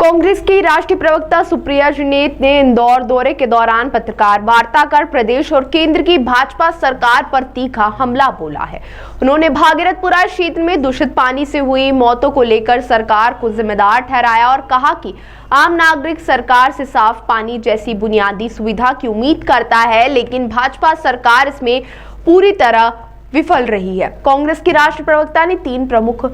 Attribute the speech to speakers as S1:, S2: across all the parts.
S1: कांग्रेस की राष्ट्रीय प्रवक्ता सुप्रिया श्रीनेत ने इंदौर दौरे के दौरान पत्रकार वार्ता कर प्रदेश और केंद्र की भाजपा सरकार पर तीखा हमला बोला है। उन्होंने भागीरथपुरा क्षेत्र में दूषित पानी से हुई मौतों को लेकर सरकार को जिम्मेदार ठहराया और कहा कि आम नागरिक सरकार से साफ पानी जैसी बुनियादी सुविधा की उम्मीद करता है, लेकिन भाजपा सरकार इसमें पूरी तरह विफल रही है। कांग्रेस की राष्ट्रीय प्रवक्ता ने 3 प्रमुख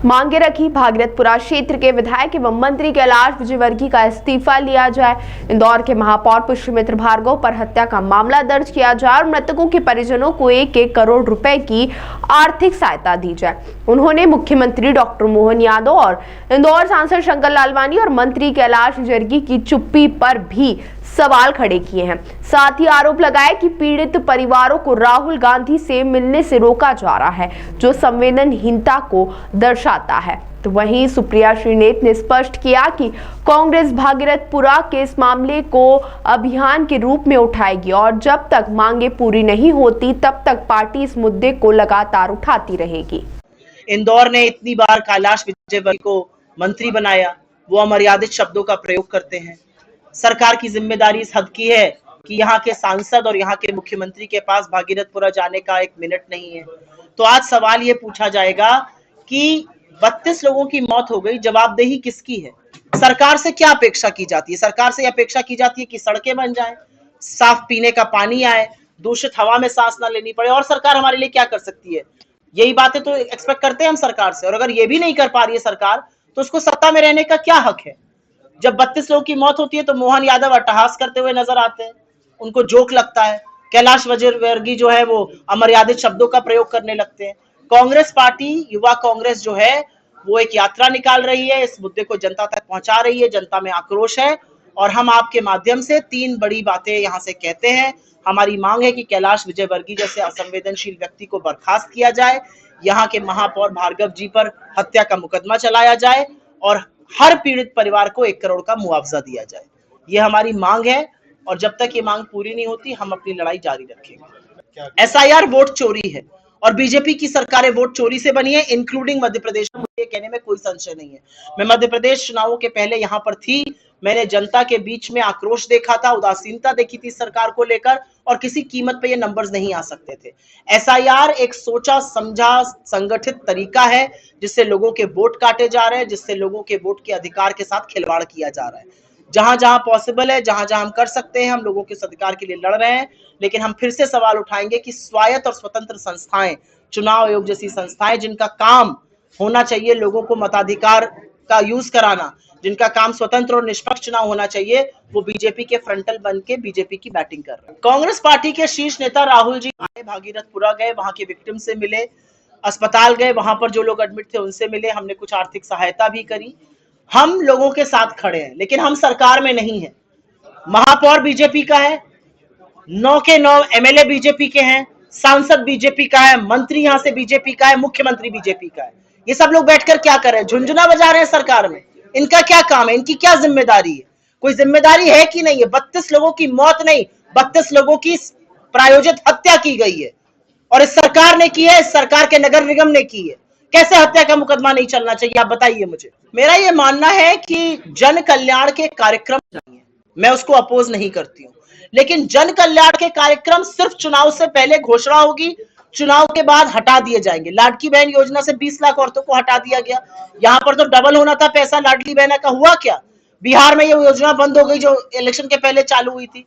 S1: मांगे रखी। भागीरथपुरा क्षेत्र के विधायक एवं मंत्री कैलाश विजयवर्गीय का इस्तीफा लिया जाए, इंदौर के महापौर पुष्यमित्र भार्गव पर हत्या का मामला दर्ज किया जाए और मृतकों के परिजनों को 1-1 करोड़ रुपए की आर्थिक सहायता दी जाए। उन्होंने मुख्यमंत्री डॉक्टर मोहन यादव और इंदौर सांसद शंकर लालवानी और मंत्री कैलाश विजयवर्गीय की चुप्पी पर भी सवाल खड़े किए हैं। साथ ही आरोप लगाए कि पीड़ित परिवारों को राहुल गांधी से मिलने से रोका जा रहा है, जो संवेदनहीनता को दर्शाता है। तो वहीं सुप्रिया श्रीनेत ने स्पष्ट किया कि कांग्रेस भागीरथपुरा के इस मामले को अभियान के रूप में उठाएगी और जब तक मांगे पूरी नहीं होती तब तक पार्टी इस मुद्दे को लगातार उठाती रहेगी।
S2: इंदौर ने इतनी बार कैलाश विजयवर्गीय को मंत्री बनाया, वो अमर्यादित शब्दों का प्रयोग करते हैं। सरकार की जिम्मेदारी इस हद की है कि यहाँ के सांसद और यहाँ के मुख्यमंत्री के पास भागीरथपुरा जाने का 1 मिनट नहीं है। तो आज सवाल ये पूछा जाएगा कि 32 लोगों की मौत हो गई, जवाबदेही किसकी है? सरकार से क्या अपेक्षा की जाती है? सरकार से अपेक्षा की जाती है कि सड़कें बन जाएं, साफ पीने का पानी आए, दूषित हवा में सांस ना लेनी पड़े। और सरकार हमारे लिए क्या कर सकती है? यही बातें तो एक्सपेक्ट करते हैं हम सरकार से। और अगर ये भी नहीं कर पा रही है सरकार, तो उसको सत्ता में रहने का क्या हक है? जब 32 लोगों की मौत होती है तो मोहन यादव अट्टहास करते हुए नजर आते हैं, उनको जोक लगता है। कैलाश विजयवर्गीय जो है वो अमर्यादित शब्दों का प्रयोग करने लगते हैं। कांग्रेस पार्टी, युवा कांग्रेस जो है वो एक यात्रा निकाल रही है, इस मुद्दे को जनता तक पहुंचा रही है। जनता में आक्रोश है और हम आपके माध्यम से 3 बड़ी बातें यहां से कहते हैं। हमारी मांग है कि कैलाश विजयवर्गीय जैसे असंवेदनशील व्यक्ति को बर्खास्त किया जाए, यहाँ के महापौर भार्गव जी पर हत्या का मुकदमा चलाया जाए और हर पीड़ित परिवार को 1 करोड़ का मुआवजा दिया जाए। ये हमारी मांग है और जब तक ये मांग पूरी नहीं होती हम अपनी लड़ाई जारी रखेंगे। एसआईआर वोट चोरी है और बीजेपी की सरकारें वोट चोरी से बनी है, इंक्लूडिंग मध्य प्रदेश। मुझे कहने में कोई संशय नहीं है। मैं मध्य प्रदेश चुनावों के पहले यहाँ पर थी, मैंने जनता के बीच में आक्रोश देखा था, उदासीनता देखी थी सरकार को लेकर और किसी कीमत पे ये नंबर्स नहीं आ सकते थे। एसआईआर एक सोचा समझा संगठित तरीका है जिससे लोगों के वोट काटे जा रहे हैं, जिससे लोगों के वोट के अधिकार के साथ खिलवाड़ किया जा रहा है। जहां जहां पॉसिबल है, जहां जहां हम कर सकते हैं, हम लोगों के अधिकार के लिए लड़ रहे हैं। लेकिन हम फिर से सवाल उठाएंगे कि स्वायत्त और स्वतंत्र संस्थाएं, चुनाव आयोग जैसी संस्थाएं जिनका काम होना चाहिए लोगों को मताधिकार का यूज कराना, जिनका काम स्वतंत्र और निष्पक्ष चुनाव होना चाहिए, वो बीजेपी के फ्रंटल बन के बीजेपी की बैटिंग कर रहे हैं। कांग्रेस पार्टी के शीर्ष नेता राहुल जी आए, भागीरथपुरा गए, वहां के विक्टिम से मिले, अस्पताल गए, वहां पर जो लोग एडमिट थे उनसे मिले, हमने कुछ आर्थिक सहायता भी करी। हम लोगों के साथ खड़े हैं, लेकिन हम सरकार में नहीं है। महापौर बीजेपी का है, 9 के 9 एमएलए बीजेपी के हैं, सांसद बीजेपी का है, मंत्री यहां से बीजेपी का है, मुख्यमंत्री बीजेपी का है। ये सब लोग बैठकर क्या कर रहे हैं? झुंझुना बजा रहे हैं सरकार में। इनका क्या काम है? इनकी क्या जिम्मेदारी है? कोई जिम्मेदारी है कि नहीं है? 32 लोगों की मौत नहीं, 32 लोगों की प्रायोजित हत्या की गई है और इस सरकार ने की है, इस सरकार के नगर निगम ने की है। कैसे हत्या का मुकदमा नहीं चलना चाहिए, आप बताइए मुझे। मेरा ये मानना है कि जन कल्याण के कार्यक्रम चाहिए, मैं उसको अपोज नहीं करती हूँ, लेकिन जन कल्याण के कार्यक्रम सिर्फ चुनाव से पहले घोषणा होगी, चुनाव के बाद हटा दिए जाएंगे। लाडली बहन योजना से 20 लाख औरतों को हटा दिया गया, यहाँ पर तो डबल होना था पैसा लाडली बहन का, हुआ क्या? बिहार में ये योजना बंद हो गई जो इलेक्शन के पहले चालू हुई थी।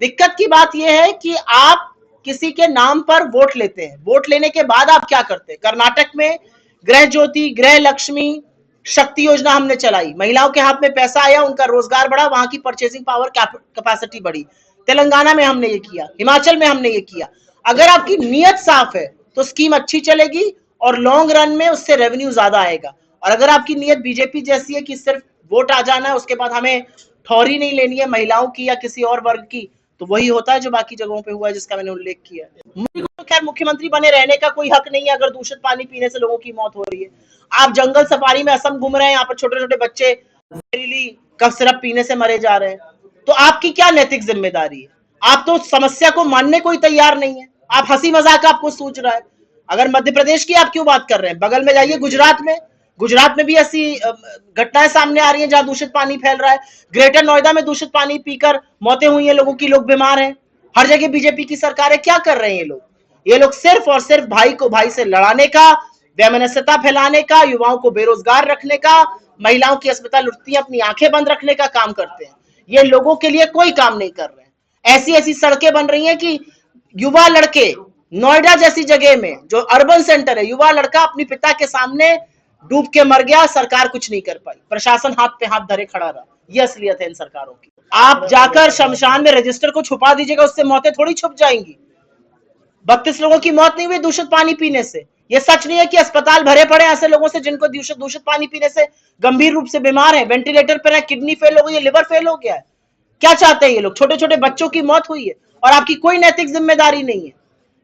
S2: दिक्कत की बात यह है कि आप किसी के नाम पर वोट लेते हैं, वोट लेने के बाद आप क्या करते हैं? कर्नाटक में गृह ज्योति, गृह लक्ष्मी, शक्ति योजना हमने चलाई, महिलाओं के हाथ में पैसा आया, उनका रोजगार बढ़ा, वहां की परचेसिंग पावर कैपेसिटी बढ़ी। तेलंगाना में हमने ये किया, हिमाचल में हमने ये किया। अगर आपकी नीयत साफ है तो स्कीम अच्छी चलेगी और लॉन्ग रन में उससे रेवेन्यू ज्यादा आएगा। और अगर आपकी नीयत बीजेपी जैसी है कि सिर्फ वोट आ जाना है, उसके बाद हमें ठौरी नहीं लेनी है महिलाओं की या किसी और वर्ग की, तो वही होता है जो बाकी जगहों पे हुआ है जिसका मैंने उल्लेख किया। मुझे तो खैर मुख्यमंत्री बने रहने का कोई हक नहीं है अगर दूषित पानी पीने से लोगों की मौत हो रही है। आप जंगल सफारी में असम घूम रहे हैं, यहाँ पर छोटे छोटे बच्चे जहरीली कफ सिरप पीने से मरे जा रहे हैं, तो आपकी क्या नैतिक जिम्मेदारी है? आप तो समस्या को मानने को ही तैयार नहीं है, आप हंसी मजाक आपको सूझ रहा है। अगर मध्य प्रदेश की आप क्यों बात कर रहे हैं? बगल में जाइए गुजरात में, गुजरात में भी ऐसी घटनाएं सामने आ रही हैं जहां दूषित पानी फैल रहा है। ग्रेटर नोएडा में दूषित पानी पीकर मौतें हुई हैं लोगों की, लोग बीमार हैं। हर जगह बीजेपी की सरकार है। क्या कर रहे हैं ये लोग? ये लोग सिर्फ और सिर्फ भाई को भाई से लड़ाने का, वैमनस्यता फैलाने का, युवाओं को बेरोजगार रखने का, महिलाओं की अस्पताल लुटती अपनी आंखें बंद रखने का काम करते हैं। ये लोगों के लिए कोई काम नहीं कर रहे हैं। ऐसी ऐसी सड़कें बन रही हैं कि युवा लड़के नोएडा जैसी जगह में, जो अर्बन सेंटर है, युवा लड़का अपने पिता के सामने डूब के मर गया, सरकार कुछ नहीं कर पाई, प्रशासन हाथ पे हाथ धरे खड़ा रहा। ये असलियत है इन सरकारों की। आप जाकर शमशान में रजिस्टर को छुपा दीजिएगा, उससे मौतें थोड़ी छुप जाएंगी। 32 लोगों की मौत नहीं हुई दूषित पानी पीने से। ये सच नहीं है कि अस्पताल भरे पड़े ऐसे लोगों से जिनको दूषित पानी पीने से गंभीर रूप से बीमार है, वेंटिलेटर पर है, किडनी फेल हो गई है, लिवर फेल हो गया है। क्या चाहते हैं ये लोग? छोटे छोटे बच्चों की मौत हुई है और आपकी कोई नैतिक जिम्मेदारी नहीं है।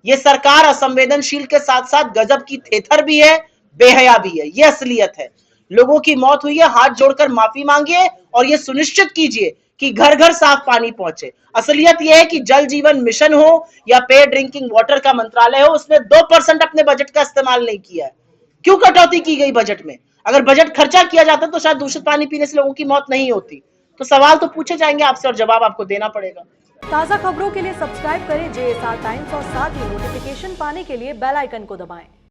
S2: ये सरकार असंवेदनशील के साथ साथ गजब की थेथर भी है, बेहया भी है। ये असलियत है। लोगों की मौत हुई है, हाथ जोड़कर माफी मांगिए और ये सुनिश्चित कीजिए कि घर घर साफ पानी पहुंचे। असलियत यह है कि जल जीवन मिशन हो या पेय ड्रिंकिंग वाटर का मंत्रालय हो, उसने 2% अपने बजट का इस्तेमाल नहीं किया है। क्यों कटौती की गई बजट में? अगर बजट खर्चा किया जाता तो शायद दूषित पानी पीने से लोगों की मौत नहीं होती। तो सवाल तो पूछे जाएंगे आपसे और जवाब आपको देना पड़ेगा।
S3: ताज़ा खबरों के लिए सब्सक्राइब करें JSR टाइम्स और साथ ही नोटिफिकेशन पाने के लिए बेल आइकन को दबाएं।